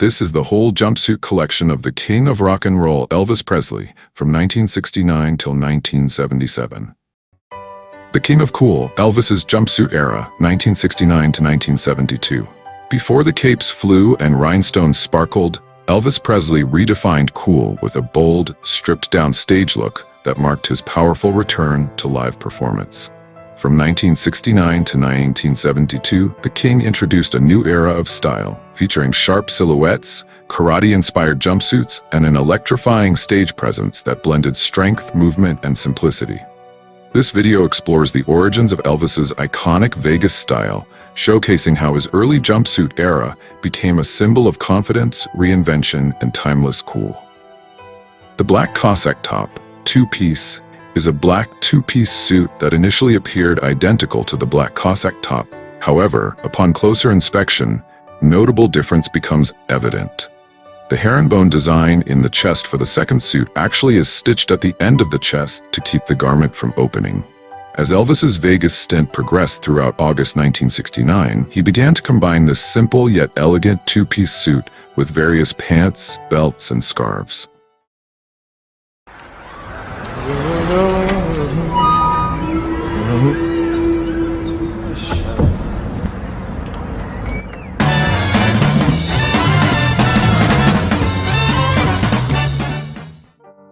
This is the whole jumpsuit collection of the king of rock and roll, Elvis Presley, from 1969 till 1977. The king of cool, Elvis's jumpsuit era, 1969 to 1972. Before the capes flew and rhinestones sparkled, Elvis Presley redefined cool with a bold, stripped-down stage look that marked his powerful return to live performance. From 1969 to 1972, the king introduced a new era of style, featuring sharp silhouettes, karate-inspired jumpsuits, and an electrifying stage presence that blended strength, movement, and simplicity. This video explores the origins of Elvis's iconic Vegas style, showcasing how his early jumpsuit era became a symbol of confidence, reinvention, and timeless cool. The black Cossack top, two-piece, is a black two-piece suit that initially appeared identical to the black Cossack top. However, upon closer inspection, notable difference becomes evident. The herringbone design in the chest for the second suit actually is stitched at the end of the chest to keep the garment from opening. As Elvis's Vegas stint progressed throughout August 1969, he began to combine this simple yet elegant two-piece suit with various pants, belts, and scarves.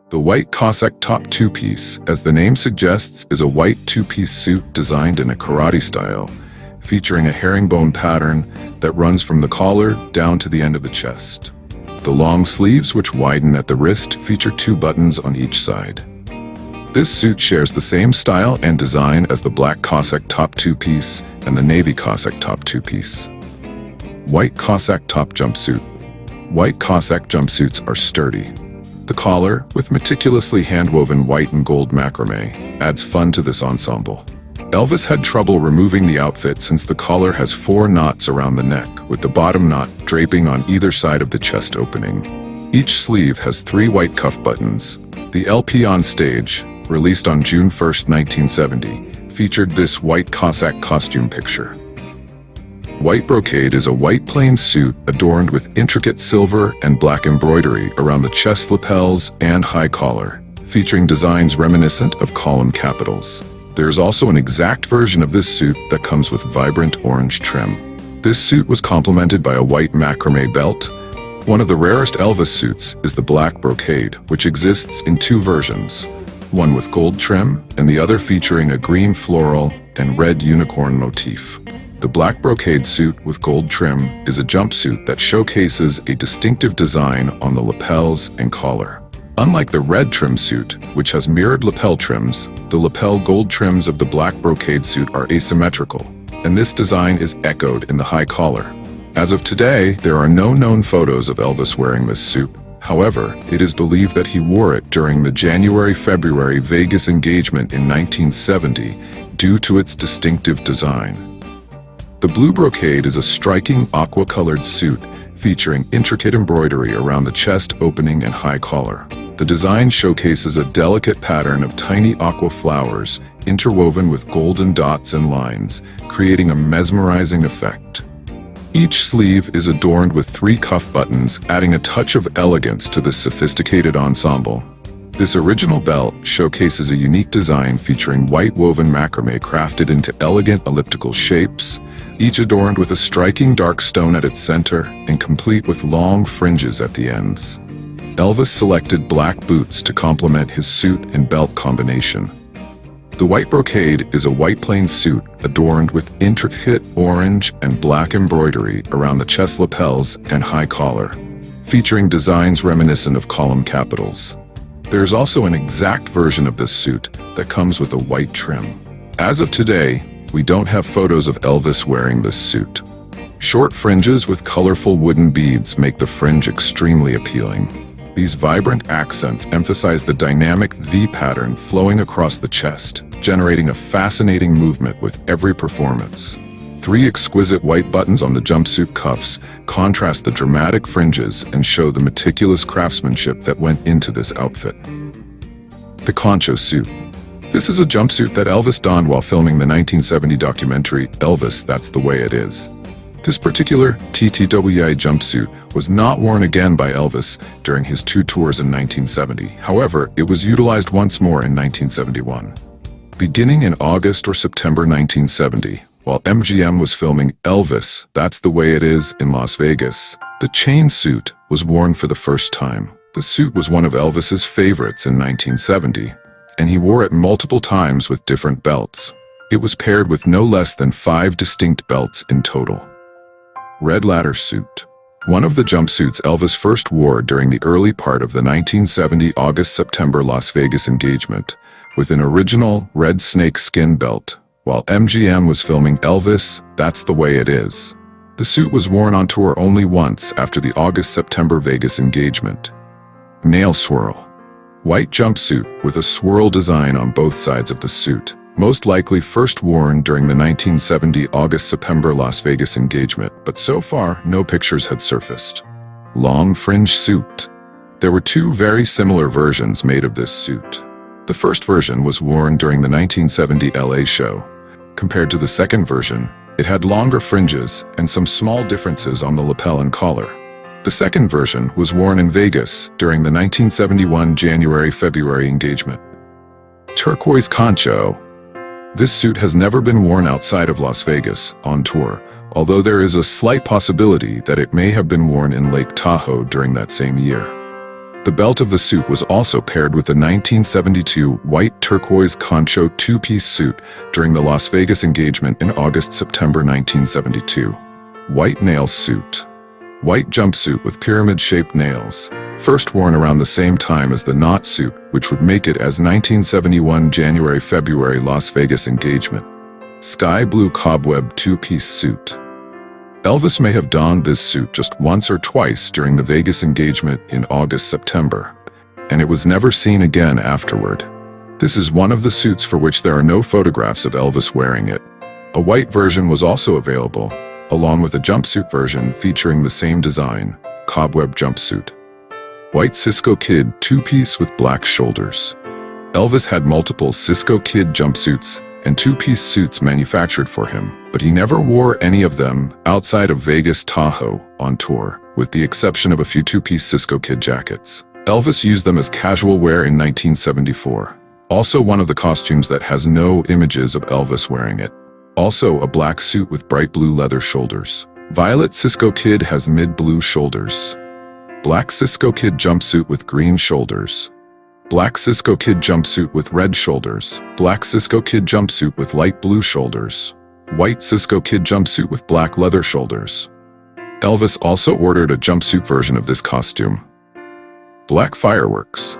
The white Cossack top two-piece, as the name suggests, is a white two-piece suit designed in a karate style, featuring a herringbone pattern that runs from the collar down to the end of the chest. The long sleeves, which widen at the wrist, feature two buttons on each side. This suit shares the same style and design as the black Cossack top two-piece and the navy Cossack top two-piece. White Cossack top jumpsuit. White Cossack jumpsuits are sturdy. The collar, with meticulously hand-woven white and gold macrame, adds fun to this ensemble. Elvis had trouble removing the outfit since the collar has 4 knots around the neck, with the bottom knot draping on either side of the chest opening. Each sleeve has 3 white cuff buttons. The LP on Stage, released on June 1, 1970, featured this white Cossack costume picture. White brocade is a white plain suit adorned with intricate silver and black embroidery around the chest lapels and high collar, featuring designs reminiscent of column capitals. There is also an exact version of this suit that comes with vibrant orange trim. This suit was complemented by a white macrame belt. One of the rarest Elvis suits is the black brocade, which exists in 2 versions, one with gold trim and the other featuring a green floral and red unicorn motif. The black brocade suit with gold trim is a jumpsuit that showcases a distinctive design on the lapels and collar. Unlike the red trim suit, which has mirrored lapel trims, the lapel gold trims of the black brocade suit are asymmetrical, and this design is echoed in the high collar. As of today, there are no known photos of Elvis wearing this suit. However, it is believed that he wore it during the January-February Vegas engagement in 1970 due to its distinctive design. The blue brocade is a striking aqua-colored suit featuring intricate embroidery around the chest opening and high collar. The design showcases a delicate pattern of tiny aqua flowers interwoven with golden dots and lines, creating a mesmerizing effect. Each sleeve is adorned with 3 cuff buttons, adding a touch of elegance to this sophisticated ensemble. This original belt showcases a unique design featuring white woven macrame crafted into elegant elliptical shapes, each adorned with a striking dark stone at its center and complete with long fringes at the ends. Elvis selected black boots to complement his suit and belt combination. The white brocade is a white plain suit adorned with intricate orange and black embroidery around the chest lapels and high collar, featuring designs reminiscent of column capitals. There is also an exact version of this suit that comes with a white trim. As of today, we don't have photos of Elvis wearing this suit. Short fringes with colorful wooden beads make the fringe extremely appealing. These vibrant accents emphasize the dynamic V pattern flowing across the chest, generating a fascinating movement with every performance. 3 exquisite white buttons on the jumpsuit cuffs contrast the dramatic fringes and show the meticulous craftsmanship that went into this outfit. The concho suit. This is a jumpsuit that Elvis donned while filming the 1970 documentary Elvis, That's the Way It Is. This particular TTWI jumpsuit was not worn again by Elvis during his 2 tours in 1970. However, it was utilized once more in 1971. Beginning in August or September 1970, while MGM was filming Elvis, That's the Way It Is in Las Vegas, the chain suit was worn for the first time. The suit was one of Elvis's favorites in 1970, and he wore it multiple times with different belts. It was paired with no less than 5 distinct belts in total. Red ladder suit. One of the jumpsuits Elvis first wore during the early part of the 1970 August-September Las Vegas engagement, with an original red snake skin belt, while MGM was filming Elvis, That's the Way It Is. The suit was worn on tour only once after the August-September Vegas engagement. Nail swirl. White jumpsuit with a swirl design on both sides of the suit, most likely first worn during the 1970 August-September Las Vegas engagement, but so far no pictures had surfaced. Long fringe suit. There were 2 very similar versions made of this suit. The first version was worn during the 1970 LA show. Compared to the second version, it had longer fringes and some small differences on the lapel and collar. The second version was worn in Vegas during the 1971 January-February engagement. Turquoise concho. This suit has never been worn outside of Las Vegas on tour, although there is a slight possibility that it may have been worn in Lake Tahoe during that same year. The belt of the suit was also paired with the 1972 white turquoise concho 2-piece suit during the Las Vegas engagement in August-September 1972. White nail suit. White jumpsuit with pyramid-shaped nails, first worn around the same time as the knot suit, which would make it as 1971 January-February Las Vegas engagement. Sky blue cobweb 2-piece suit. Elvis may have donned this suit just once or twice during the Vegas engagement in August-September, and it was never seen again afterward. This is one of the suits for which there are no photographs of Elvis wearing it. A white version was also available, along with a jumpsuit version featuring the same design, cobweb jumpsuit. White Cisco Kid 2-piece with black shoulders. Elvis had multiple Cisco Kid jumpsuits and 2-piece suits manufactured for him, but he never wore any of them outside of Vegas Tahoe on tour, with the exception of a few 2-piece Cisco Kid jackets. Elvis used them as casual wear in 1974. Also one of the costumes that has no images of Elvis wearing it. Also a black suit with bright blue leather shoulders. Violet Cisco Kid has mid-blue shoulders. Black Cisco Kid jumpsuit with green shoulders. Black Cisco Kid jumpsuit with red shoulders. Black Cisco Kid jumpsuit with light blue shoulders. White Cisco Kid jumpsuit with black leather shoulders. Elvis also ordered a jumpsuit version of this costume. Black fireworks.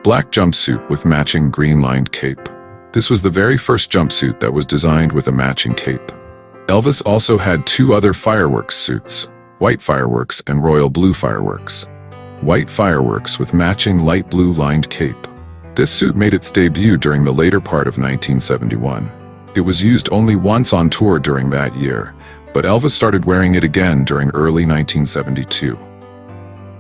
Black jumpsuit with matching green-lined cape. This was the very first jumpsuit that was designed with a matching cape. Elvis also had 2 other fireworks suits, white fireworks and royal blue fireworks. White fireworks with matching light blue lined cape. This suit made its debut during the later part of 1971. It was used only once on tour during that year, but Elvis started wearing it again during early 1972.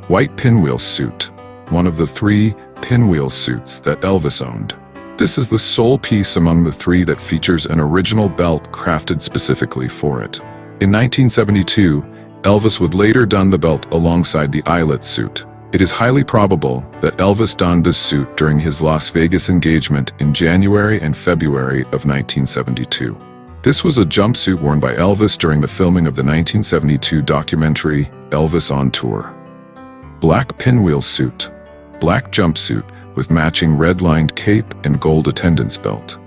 White pinwheel suit, one of the 3 pinwheel suits that Elvis owned. This is the sole piece among the 3 that features an original belt crafted specifically for it. In 1972, Elvis would later don the belt alongside the eyelet suit. It is highly probable that Elvis donned this suit during his Las Vegas engagement in January and February of 1972. This was a jumpsuit worn by Elvis during the filming of the 1972 documentary Elvis on Tour. Black pinwheel suit. Black jumpsuit with matching red-lined cape and gold attendance belt.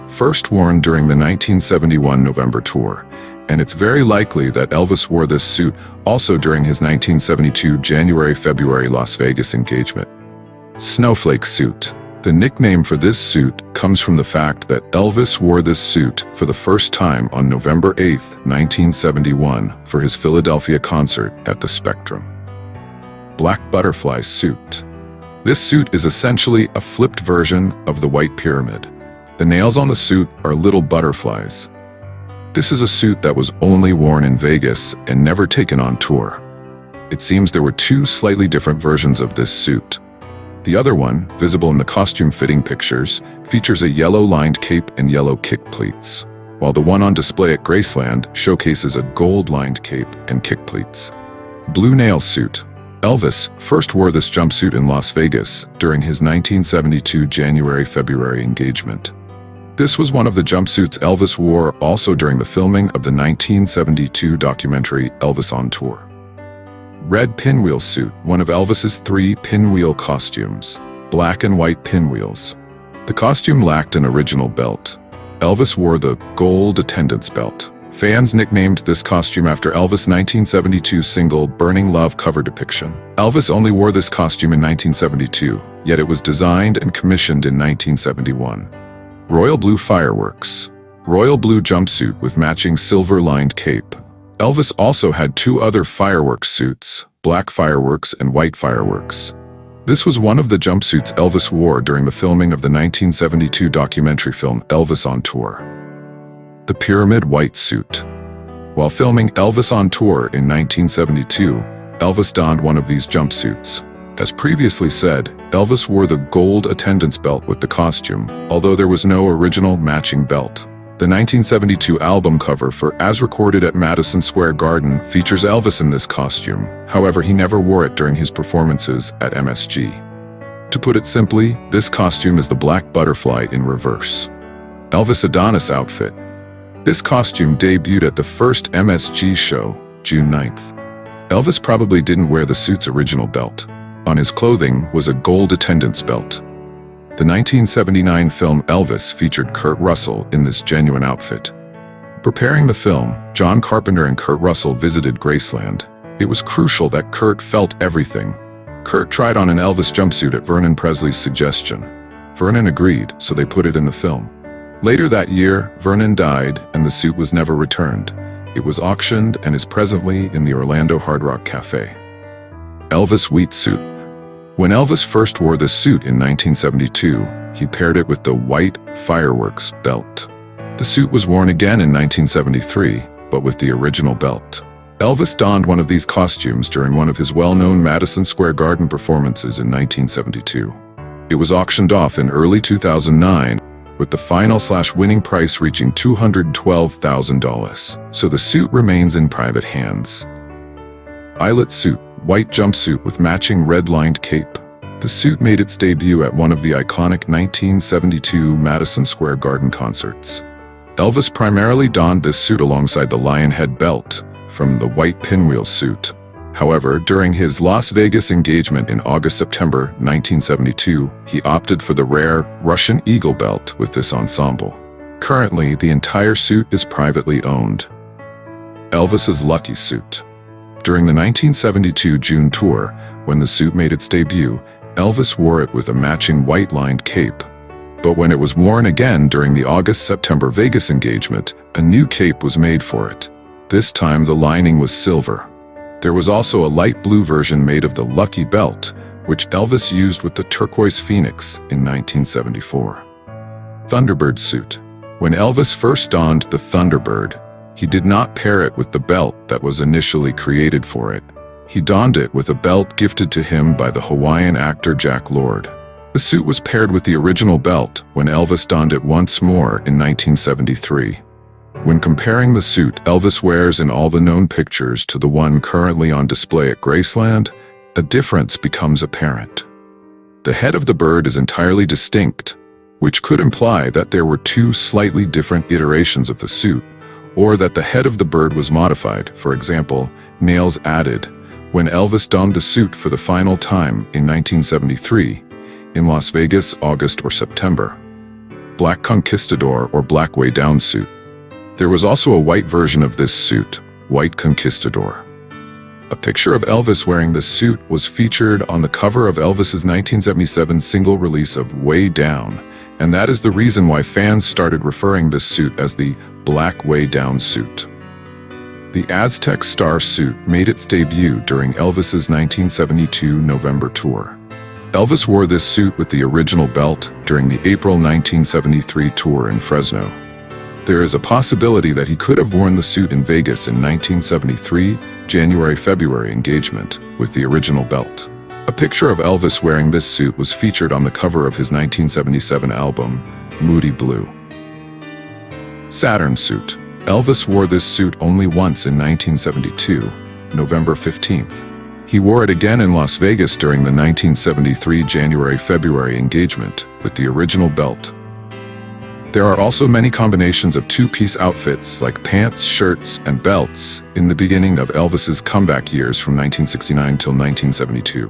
First worn during the 1971 November tour, and it's very likely that Elvis wore this suit also during his 1972 January-February Las Vegas engagement. Snowflake suit. The nickname for this suit comes from the fact that Elvis wore this suit for the first time on November 8, 1971 for his Philadelphia concert at the Spectrum. Black butterfly suit. This suit is essentially a flipped version of the white pyramid. The nails on the suit are little butterflies. This is a suit that was only worn in Vegas and never taken on tour. It seems there were 2 slightly different versions of this suit. The other one, visible in the costume fitting pictures, features a yellow-lined cape and yellow kick pleats. while the one on display at Graceland showcases a gold-lined cape and kick pleats. Blue nail suit. Elvis first wore this jumpsuit in Las Vegas during his 1972 January-February engagement. This was one of the jumpsuits Elvis wore also during the filming of the 1972 documentary Elvis on Tour. Red pinwheel suit, one of Elvis's 3 pinwheel costumes. Black and white pinwheels. The costume lacked an original belt. Elvis wore the gold attendance belt. Fans nicknamed this costume after Elvis' 1972 single Burning Love cover depiction. Elvis only wore this costume in 1972, yet it was designed and commissioned in 1971. Royal blue fireworks. Royal blue jumpsuit with matching silver-lined cape. Elvis also had 2 other fireworks suits, black fireworks and white fireworks. This was one of the jumpsuits Elvis wore during the filming of the 1972 documentary film Elvis on Tour. The pyramid white suit. While filming Elvis on Tour in 1972, Elvis donned one of these jumpsuits. As previously said, Elvis wore the gold attendance belt with the costume, although there was no original matching belt. The 1972 album cover for As Recorded at Madison Square Garden features Elvis in this costume. However, he never wore it during his performances at MSG. To put it simply, this costume is the black butterfly in reverse. Elvis Adonis outfit. This costume debuted at the first MSG show, June 9th. Elvis probably didn't wear the suit's original belt. On his clothing was a gold attendance belt. The 1979 film Elvis featured Kurt Russell in this genuine outfit. Preparing the film, John Carpenter and Kurt Russell visited Graceland. It was crucial that Kurt felt everything. Kurt tried on an Elvis jumpsuit at Vernon Presley's suggestion. Vernon agreed, so they put it in the film. Later that year, Vernon died and the suit was never returned. It was auctioned and is presently in the Orlando Hard Rock Cafe. Elvis wheat suit. When Elvis first wore this suit in 1972, he paired it with the white fireworks belt. The suit was worn again in 1973, but with the original belt. Elvis donned one of these costumes during one of his well-known Madison Square Garden performances in 1972. It was auctioned off in early 2009, with the final/winning price reaching $212,000, so the suit remains in private hands. Eyelet suit, white jumpsuit with matching red-lined cape. The suit made its debut at one of the iconic 1972 Madison Square Garden concerts. Elvis primarily donned this suit alongside the lion head belt from the white pinwheel suit. However, during his Las Vegas engagement in August-September 1972, he opted for the rare Russian eagle belt with this ensemble. Currently, the entire suit is privately owned. Elvis's lucky suit. During the 1972 June tour, when the suit made its debut, Elvis wore it with a matching white-lined cape. But when it was worn again during the August-September Vegas engagement, a new cape was made for it. This time the lining was silver. There was also a light blue version made of the lucky belt, which Elvis used with the turquoise phoenix in 1974. Thunderbird suit. When Elvis first donned the Thunderbird, he did not pair it with the belt that was initially created for it. He donned it with a belt gifted to him by the Hawaiian actor Jack Lord. The suit was paired with the original belt when Elvis donned it once more in 1973. When comparing the suit Elvis wears in all the known pictures to the one currently on display at Graceland, a difference becomes apparent. The head of the bird is entirely distinct, which could imply that there were 2 slightly different iterations of the suit, or that the head of the bird was modified, for example, nails added, when Elvis donned the suit for the final time in 1973, in Las Vegas, August or September. Black Conquistador or Black Way Down suit. There was also a white version of this suit, White Conquistador. A picture of Elvis wearing this suit was featured on the cover of Elvis's 1977 single release of Way Down, and that is the reason why fans started referring this suit as the Black Way Down suit. The Aztec Star suit made its debut during Elvis's 1972 November tour. Elvis wore this suit with the original belt during the April 1973 tour in Fresno. There is a possibility that he could have worn the suit in Vegas in 1973 January-February engagement with the original belt. A picture of Elvis wearing this suit was featured on the cover of his 1977 album, Moody Blue. Saturn suit. Elvis wore this suit only once in 1972, November 15th. He wore it again in Las Vegas during the 1973 January-February engagement with the original belt. There are also many combinations of two-piece outfits like pants, shirts, and belts in the beginning of Elvis's comeback years from 1969 till 1972.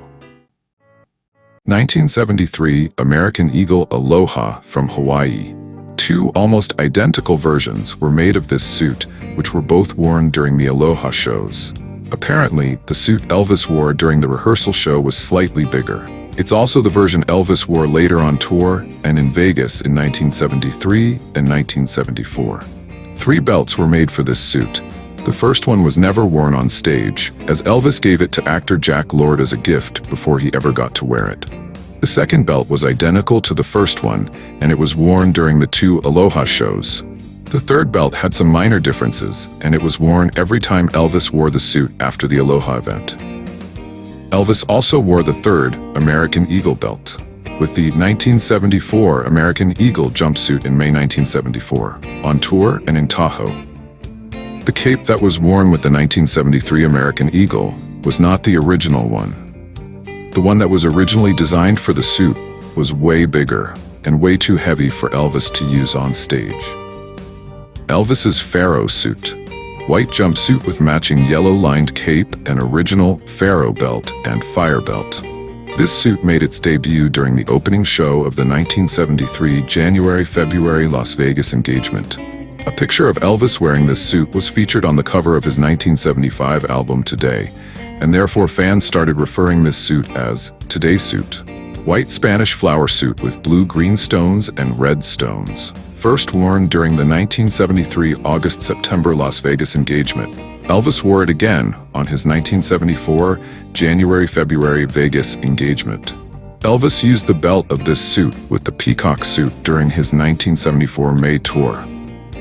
1973 American Eagle Aloha from Hawaii. Two almost identical versions were made of this suit, which were both worn during the Aloha shows. Apparently, the suit Elvis wore during the rehearsal show was slightly bigger. It's also the version Elvis wore later on tour and in Vegas in 1973 and 1974. 3 belts were made for this suit. The first one was never worn on stage, as Elvis gave it to actor Jack Lord as a gift before he ever got to wear it. The second belt was identical to the first one, and it was worn during the 2 Aloha shows. The third belt had some minor differences, and it was worn every time Elvis wore the suit after the Aloha event. Elvis also wore the 3rd American Eagle belt, with the 1974 American Eagle jumpsuit in May 1974, on tour and in Tahoe. The cape that was worn with the 1973 American Eagle was not the original one. The one that was originally designed for the suit was way bigger and way too heavy for Elvis to use on stage. Elvis's Pharaoh suit. White jumpsuit with matching yellow-lined cape and original Pharaoh belt and fire belt. This suit made its debut during the opening show of the 1973 January-February Las Vegas engagement. A picture of Elvis wearing this suit was featured on the cover of his 1975 album Today, and therefore fans started referring this suit as Today suit. White Spanish flower suit with blue-green stones and red stones. First worn during the 1973 August-September Las Vegas engagement. Elvis wore it again on his 1974 January-February Vegas engagement. Elvis used the belt of this suit with the Peacock suit during his 1974 May tour.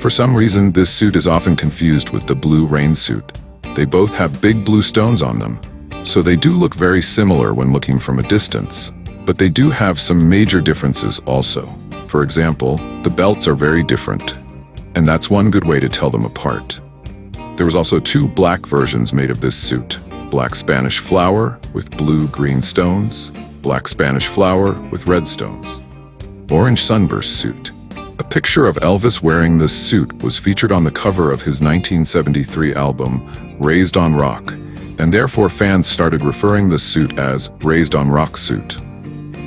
For some reason, this suit is often confused with the blue rain suit. They both have big blue stones on them, so they do look very similar when looking from a distance, but they do have some major differences also. For example, the belts are very different, and that's one good way to tell them apart. There was also 2 black versions made of this suit. Black Spanish flower with blue-green stones, black Spanish flower with red stones. Orange sunburst suit. A picture of Elvis wearing this suit was featured on the cover of his 1973 album, Raised on Rock, and therefore fans started referring this suit as Raised on Rock suit.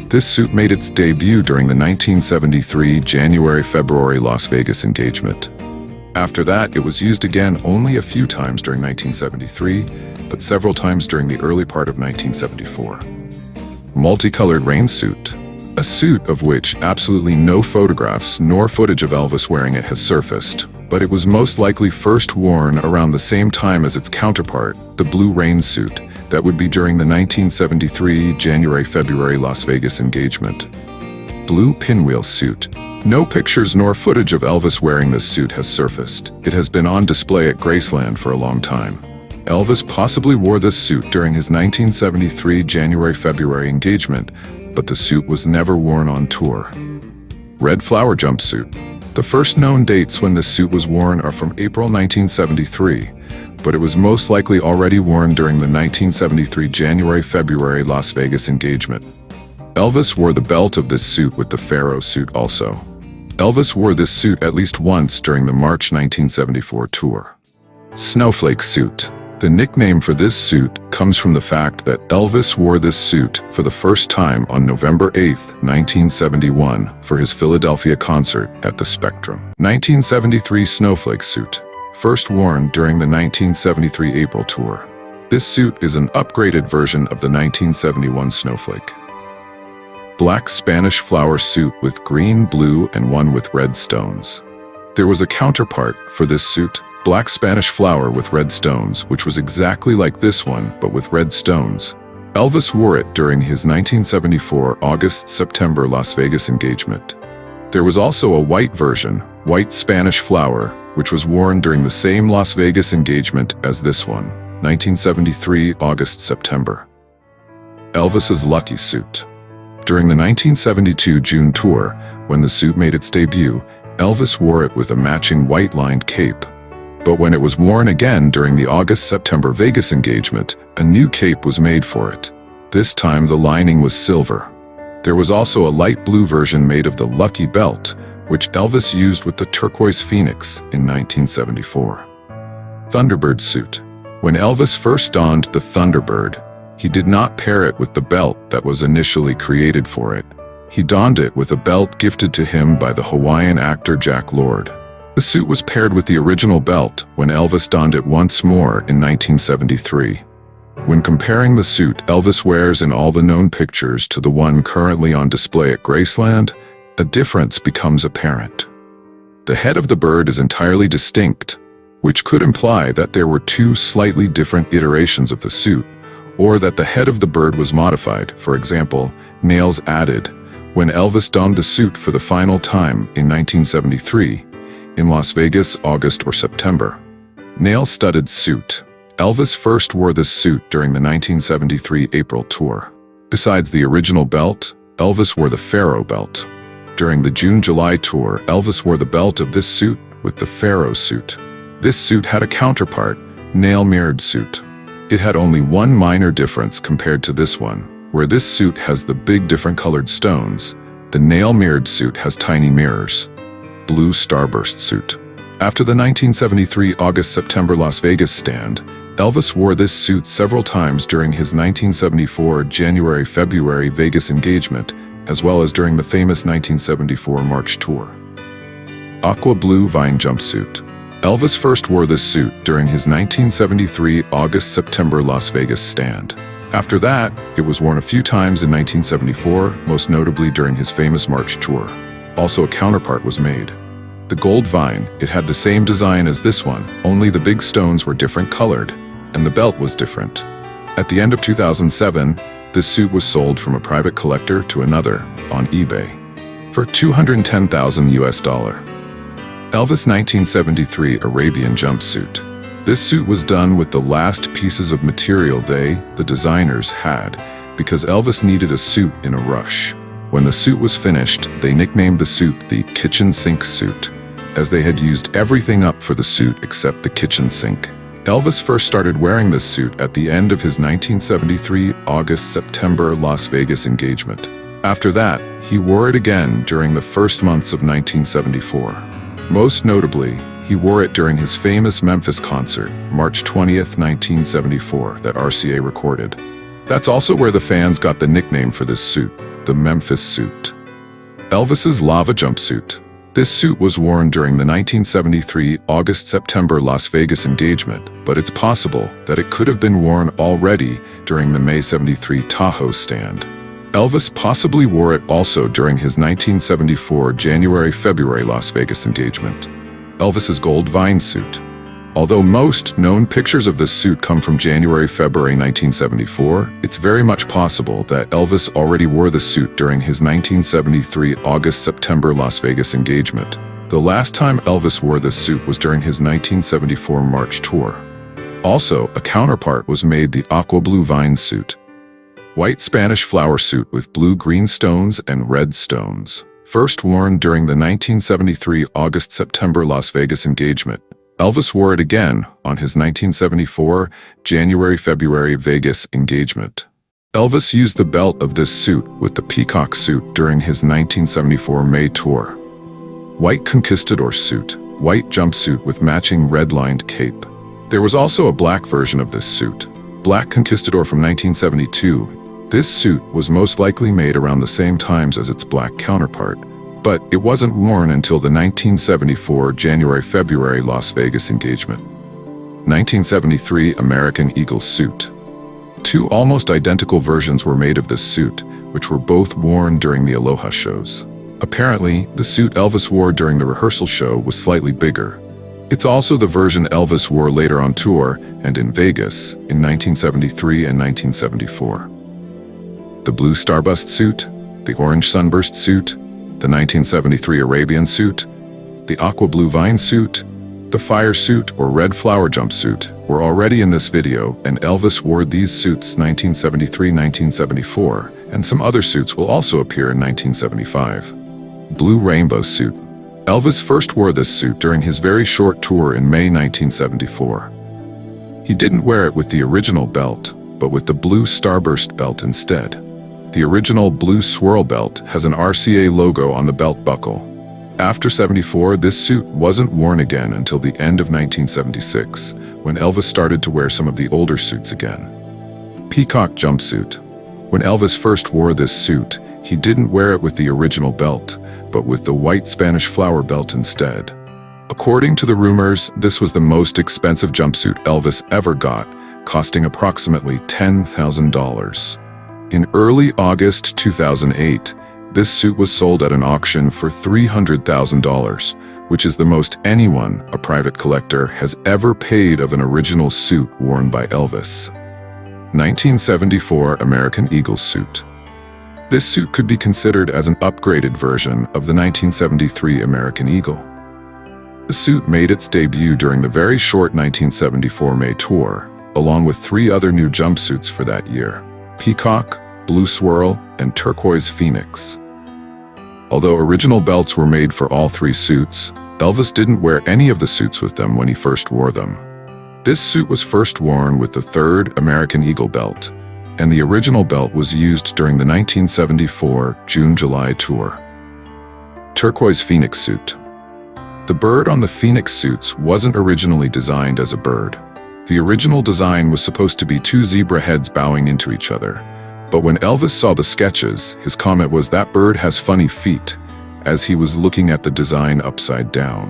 This suit made its debut during the 1973 January-February Las Vegas engagement. After that, it was used again only a few times during 1973, but several times during the early part of 1974. Multicolored rain suit. A suit of which absolutely no photographs nor footage of Elvis wearing it has surfaced, but it was most likely first worn around the same time as its counterpart, the blue rain suit, that would be during the 1973 January-February Las Vegas engagement. Blue pinwheel suit. No pictures nor footage of Elvis wearing this suit has surfaced. It has been on display at Graceland for a long time. Elvis possibly wore this suit during his 1973 January-February engagement, but the suit was never worn on tour. Red flower jumpsuit. The first known dates when this suit was worn are from April 1973, but it was most likely already worn during the 1973 January-February Las Vegas engagement. Elvis wore the belt of this suit with the Pharaoh suit also. Elvis wore this suit at least once during the March 1974 tour. Snowflake suit. The nickname for this suit comes from the fact that Elvis wore this suit for the first time on November 8, 1971, for his Philadelphia concert at the Spectrum. 1973 Snowflake suit. First worn during the 1973 April tour. This suit is an upgraded version of the 1971 Snowflake. Black Spanish flower suit with green, blue, and one with red stones. There was a counterpart for this suit, black Spanish flower with red stones, which was exactly like this one, but with red stones. Elvis wore it during his 1974 August-September Las Vegas engagement. There was also a white version, white Spanish flower, which was worn during the same Las Vegas engagement as this one, 1973 August-September. Elvis's lucky suit. During the 1972 June tour, when the suit made its debut, Elvis wore it with a matching white-lined cape. But when it was worn again during the August-September Vegas engagement, a new cape was made for it. This time the lining was silver. There was also a light blue version made of the Lucky Belt, which Elvis used with the turquoise Phoenix in 1974. Thunderbird suit. When Elvis first donned the Thunderbird, he did not pair it with the belt that was initially created for it. He donned it with a belt gifted to him by the Hawaiian actor Jack Lord. The suit was paired with the original belt when Elvis donned it once more in 1973. When comparing the suit Elvis wears in all the known pictures to the one currently on display at Graceland, a difference becomes apparent. The head of the bird is entirely distinct, which could imply that there were two slightly different iterations of the suit, or that the head of the bird was modified, for example, nails added, when Elvis donned the suit for the final time in 1973, in Las Vegas, August or September. Nail-studded suit. Elvis first wore this suit during the 1973 April tour. Besides the original belt, Elvis wore the Pharaoh belt. During the June-July tour, Elvis wore the belt of this suit with the Pharaoh suit. This suit had a counterpart, nail-mirrored suit. It had only one minor difference compared to this one, where this suit has the big different colored stones. The nail-mirrored suit has tiny mirrors. Blue starburst suit. After the 1973 August-September Las Vegas stand, Elvis wore this suit several times during his 1974 January-February Vegas engagement, as well as during the famous 1974 March tour. Aqua blue vine jumpsuit. Elvis first wore this suit during his 1973 August-September Las Vegas stand. After that, it was worn a few times in 1974, most notably during his famous March tour. Also, a counterpart was made. The gold vine, it had the same design as this one, only the big stones were different colored, and the belt was different. At the end of 2007, this suit was sold from a private collector to another on eBay for $210,000 US. Elvis 1973 Arabian jumpsuit. This suit was done with the last pieces of material the designers, had, because Elvis needed a suit in a rush. When the suit was finished, they nicknamed the suit the kitchen sink suit, as they had used everything up for the suit except the kitchen sink. Elvis first started wearing this suit at the end of his 1973 August-September Las Vegas engagement. After that, he wore it again during the first months of 1974. Most notably, he wore it during his famous Memphis concert, March 20th, 1974, that RCA recorded. That's also where the fans got the nickname for this suit, the Memphis suit. Elvis's lava jumpsuit. This suit was worn during the 1973 August-September Las Vegas engagement, but it's possible that it could have been worn already during the May 73 Tahoe stand. Elvis possibly wore it also during his 1974 January-February Las Vegas engagement. Elvis's gold vine suit. Although most known pictures of this suit come from January-February 1974, it's very much possible that Elvis already wore the suit during his 1973 August-September Las Vegas engagement. The last time Elvis wore this suit was during his 1974 March tour. Also, a counterpart was made, the aqua blue vine suit. White Spanish flower suit with blue-green stones and red stones. First worn during the 1973 August-September Las Vegas engagement, Elvis wore it again on his 1974 January-February Vegas engagement. Elvis used the belt of this suit with the Peacock suit during his 1974 May tour. White Conquistador suit. White jumpsuit with matching red-lined cape. There was also a black version of this suit. Black Conquistador from 1972. This suit was most likely made around the same times as its black counterpart, but it wasn't worn until the 1974 January-February Las Vegas engagement. 1973 American Eagle suit. Two almost identical versions were made of this suit, which were both worn during the Aloha shows. Apparently, the suit Elvis wore during the rehearsal show was slightly bigger. It's also the version Elvis wore later on tour and in Vegas in 1973 and 1974. The blue starburst suit, the orange sunburst suit, the 1973 Arabian suit, the aqua blue vine suit, the fire suit or red flower jumpsuit were already in this video, and Elvis wore these suits 1973-1974, and some other suits will also appear in 1975. Blue rainbow suit. Elvis first wore this suit during his very short tour in May 1974. He didn't wear it with the original belt, but with the blue starburst belt instead. The original blue swirl belt has an RCA logo on the belt buckle. After '74, this suit wasn't worn again until the end of 1976, when Elvis started to wear some of the older suits again. Peacock jumpsuit. When Elvis first wore this suit, he didn't wear it with the original belt, but with the white Spanish flower belt instead. According to the rumors, this was the most expensive jumpsuit Elvis ever got, costing approximately $10,000. In early August 2008, this suit was sold at an auction for $300,000, which is the most anyone, a private collector, has ever paid of an original suit worn by Elvis. 1974 American Eagle suit. This suit could be considered as an upgraded version of the 1973 American Eagle. The suit made its debut during the very short 1974 May tour, along with 3 other new jumpsuits for that year: Peacock, Blue Swirl, and Turquoise Phoenix. Although original belts were made for all 3 suits, Elvis didn't wear any of the suits with them when he first wore them. This suit was first worn with the 3rd American Eagle belt, and the original belt was used during the 1974 June-July tour. Turquoise Phoenix suit. The bird on the Phoenix suits wasn't originally designed as a bird. The original design was supposed to be 2 zebra heads bowing into each other. But when Elvis saw the sketches, his comment was that bird has funny feet, as he was looking at the design upside down.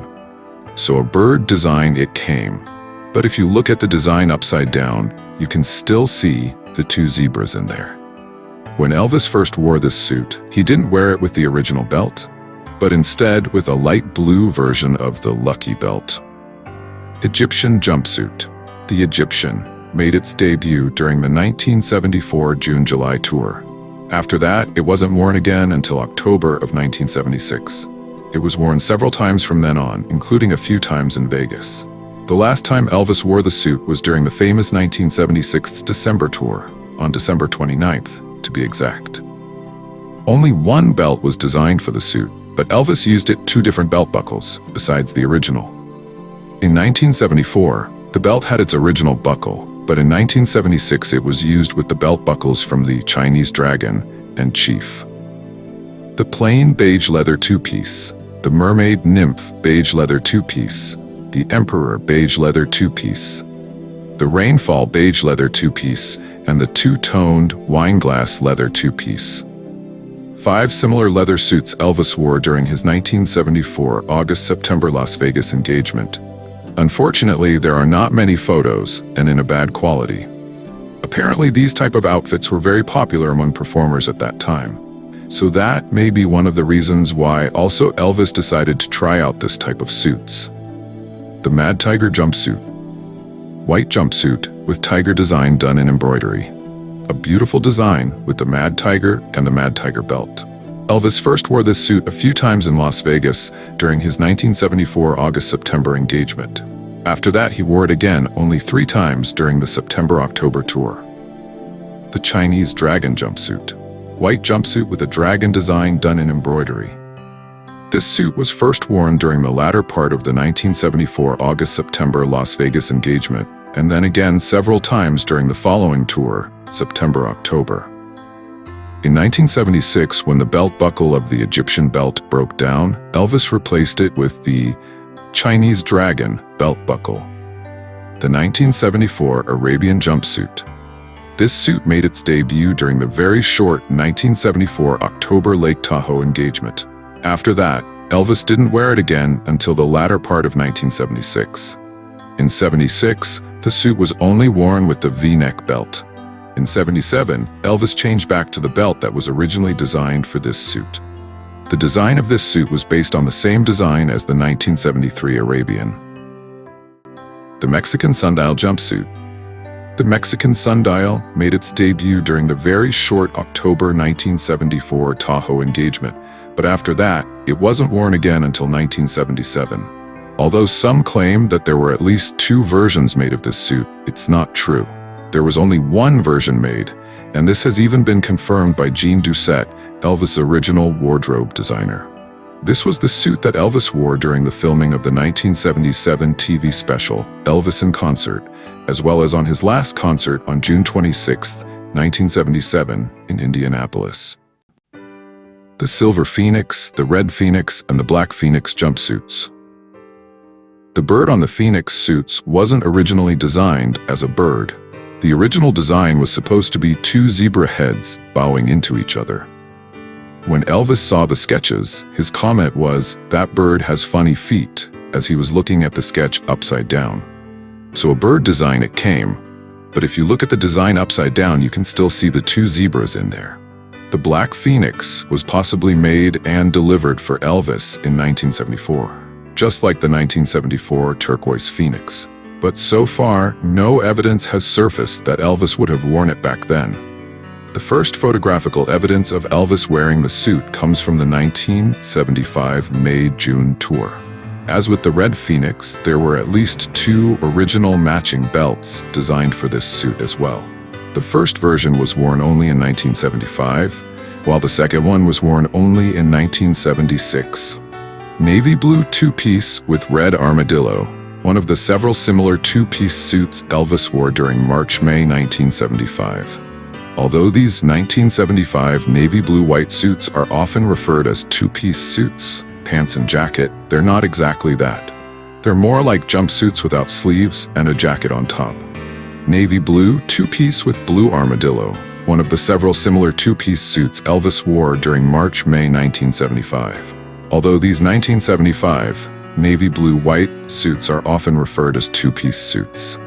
So a bird design it came. But if you look at the design upside down, you can still see the 2 zebras in there. When Elvis first wore this suit, he didn't wear it with the original belt, but instead with a light blue version of the Lucky belt. Egyptian jumpsuit. The Egyptian made its debut during the 1974 June-July tour. After that, it wasn't worn again until October of 1976. It was worn several times from then on, including a few times in Vegas. The last time Elvis wore the suit was during the famous 1976 December tour, on December 29th, to be exact. Only 1 belt was designed for the suit, but Elvis used it 2 different belt buckles, besides the original. In 1974, the belt had its original buckle, but in 1976 it was used with the belt buckles from the Chinese Dragon and Chief. The plain beige leather 2-piece, the Mermaid Nymph beige leather 2-piece, the Emperor beige leather 2-piece, the Rainfall beige leather 2-piece, and the 2-toned Wineglass leather 2-piece. 5 similar leather suits Elvis wore during his 1974 August-September Las Vegas engagement. Unfortunately, there are not many photos, and in a bad quality. Apparently, these type of outfits were very popular among performers at that time. So that may be one of the reasons why also Elvis decided to try out this type of suits. The Mad Tiger jumpsuit. White jumpsuit with tiger design done in embroidery. A beautiful design with the Mad Tiger and the Mad Tiger belt. Elvis first wore this suit a few times in Las Vegas during his 1974 August-September engagement. After that, he wore it again only 3 times during the September-October tour. The Chinese Dragon jumpsuit. White jumpsuit with a dragon design done in embroidery. This suit was first worn during the latter part of the 1974 August-September Las Vegas engagement, and then again several times during the following tour, September-October. In 1976, when the belt buckle of the Egyptian belt broke down, Elvis replaced it with the Chinese Dragon belt buckle. The 1974 Arabian jumpsuit. This suit made its debut during the very short 1974 October Lake Tahoe engagement. After that, Elvis didn't wear it again until the latter part of 1976. In '76, the suit was only worn with the V-neck belt. In '77, Elvis changed back to the belt that was originally designed for this suit. The design of this suit was based on the same design as the 1973 Arabian. The Mexican sundial jumpsuit. The Mexican sundial made its debut during the very short October 1974 Tahoe engagement, but after that, it wasn't worn again until 1977. Although some claim that there were at least 2 versions made of this suit, it's not true. There was only 1 version made, and this has even been confirmed by Jean Doucette, Elvis' original wardrobe designer. This was the suit that Elvis wore during the filming of the 1977 TV special, Elvis in Concert, as well as on his last concert on June 26, 1977, in Indianapolis. The Silver Phoenix, the Red Phoenix, and the Black Phoenix jumpsuits. The bird on the Phoenix suits wasn't originally designed as a bird. The original design was supposed to be two zebra heads bowing into each other. When Elvis saw the sketches, his comment was, "That bird has funny feet," as he was looking at the sketch upside down. So a bird design it came, but if you look at the design upside down, you can still see the two zebras in there. The Black Phoenix was possibly made and delivered for Elvis in 1974, just like the 1974 Turquoise Phoenix. But so far, no evidence has surfaced that Elvis would have worn it back then. The first photographical evidence of Elvis wearing the suit comes from the 1975 May-June tour. As with the Red Phoenix, there were at least two original matching belts designed for this suit as well. The first version was worn only in 1975, while the second one was worn only in 1976. Navy blue two-piece with red armadillo, one of the several similar two-piece suits Elvis wore during March-May 1975. Although these 1975 navy blue-white suits are often referred as two-piece suits, pants and jacket, they're not exactly that. They're more like jumpsuits without sleeves and a jacket on top. Navy blue two-piece with blue armadillo, one of the several similar two-piece suits Elvis wore during March-May 1975. Although these 1975 navy blue-white suits are often referred as two-piece suits.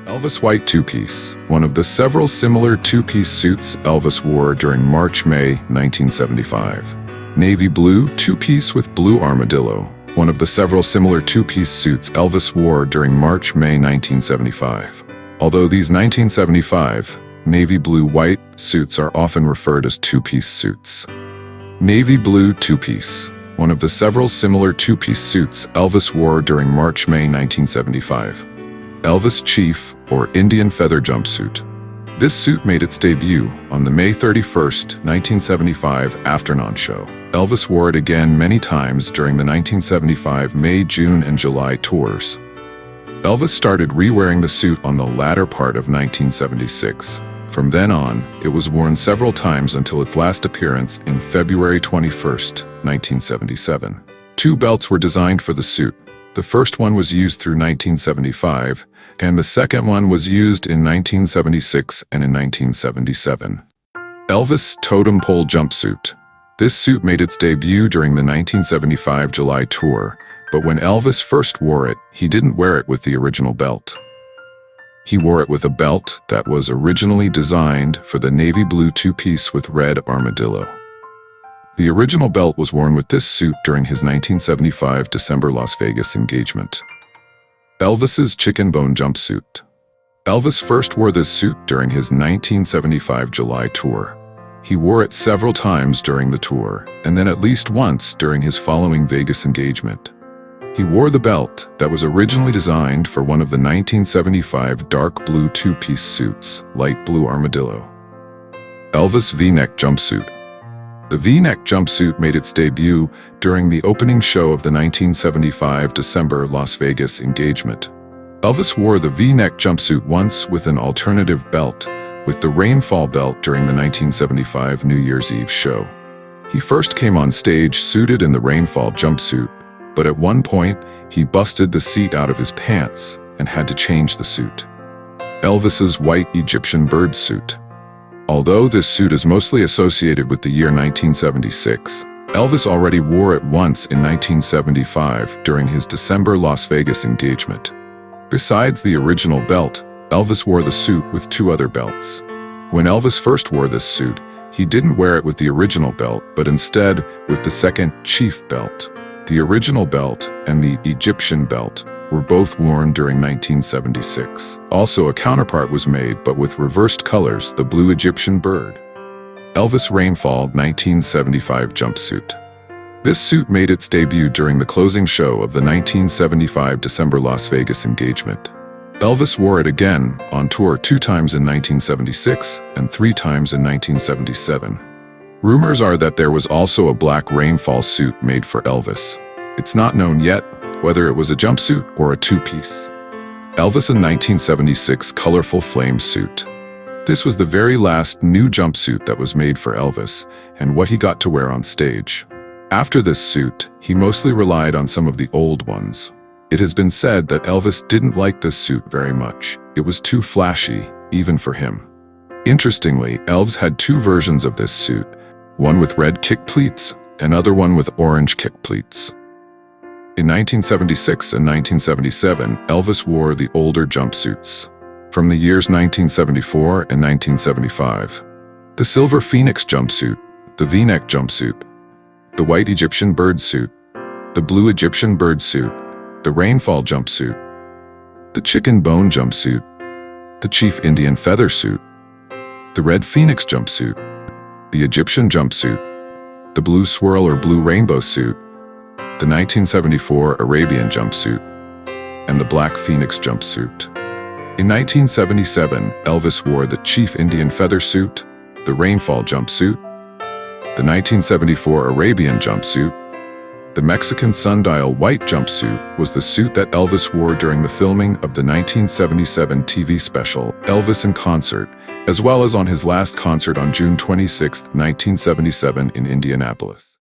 Elvis white two-piece, one of the several similar two-piece suits Elvis wore during March-May 1975. Navy blue two-piece with blue armadillo, one of the several similar two-piece suits Elvis wore during March-May 1975. Although these 1975 navy blue-white suits are often referred as two-piece suits. Navy blue two-piece, one of the several similar two-piece suits Elvis wore during March-May 1975. Elvis Chief, or Indian Feather Jumpsuit. This suit made its debut on the May 31, 1975 afternoon show. Elvis wore it again many times during the 1975 May, June, and July tours. Elvis started re-wearing the suit on the latter part of 1976. From then on, it was worn several times until its last appearance in February 21, 1977. Two belts were designed for the suit. The first one was used through 1975, and the second one was used in 1976 and in 1977. Elvis Totem Pole Jumpsuit. This suit made its debut during the 1975 July tour, but when Elvis first wore it, he didn't wear it with the original belt. He wore it with a belt that was originally designed for the navy blue two-piece with red armadillo. The original belt was worn with this suit during his 1975 December Las Vegas engagement. Elvis's Chicken Bone Jumpsuit. Elvis first wore this suit during his 1975 July tour. He wore it several times during the tour, and then at least once during his following Vegas engagement. He wore the belt that was originally designed for one of the 1975 dark blue two-piece suits, light blue armadillo. Elvis V-neck Jumpsuit. The V-neck jumpsuit made its debut during the opening show of the 1975 December Las Vegas engagement. Elvis wore the V-neck jumpsuit once with an alternative belt, with the rainfall belt during the 1975 New Year's Eve show. He first came on stage suited in the rainfall jumpsuit, but at one point, he busted the seat out of his pants and had to change the suit. Elvis's white Egyptian bird suit. Although this suit is mostly associated with the year 1976, Elvis already wore it once in 1975 during his December Las Vegas engagement. Besides the original belt, Elvis wore the suit with two other belts. When Elvis first wore this suit, he didn't wear it with the original belt, but instead with the second chief belt. The original belt and the Egyptian belt were both worn during 1976. Also, a counterpart was made, but with reversed colors, the blue Egyptian bird. Elvis Rainfall 1975 Jumpsuit. This suit made its debut during the closing show of the 1975 December Las Vegas engagement. Elvis wore it again on tour 2 times in 1976 and 3 times in 1977. Rumors are that there was also a black rainfall suit made for Elvis. It's not known yet whether it was a jumpsuit or a two-piece. Elvis in 1976 colorful flame suit. This was the very last new jumpsuit that was made for Elvis and what he got to wear on stage. After this suit, he mostly relied on some of the old ones. It has been said that Elvis didn't like this suit very much. It was too flashy, even for him. Interestingly, Elvis had two versions of this suit, one with red kick pleats, another one with orange kick pleats. In 1976 and 1977, Elvis wore the older jumpsuits from the years 1974 and 1975. The silver phoenix jumpsuit, the V-neck jumpsuit, the white Egyptian bird suit, the blue Egyptian bird suit, the rainfall jumpsuit, the chicken bone jumpsuit, the chief Indian feather suit, the red phoenix jumpsuit, the Egyptian jumpsuit, the blue swirl or blue rainbow suit, the 1974 Arabian jumpsuit, and the black phoenix jumpsuit. In 1977, Elvis wore the chief Indian feather suit, the rainfall jumpsuit, the 1974 Arabian jumpsuit. The Mexican sundial white jumpsuit was the suit that Elvis wore during the filming of the 1977 TV special Elvis in Concert, as well as on his last concert on June 26, 1977 in Indianapolis.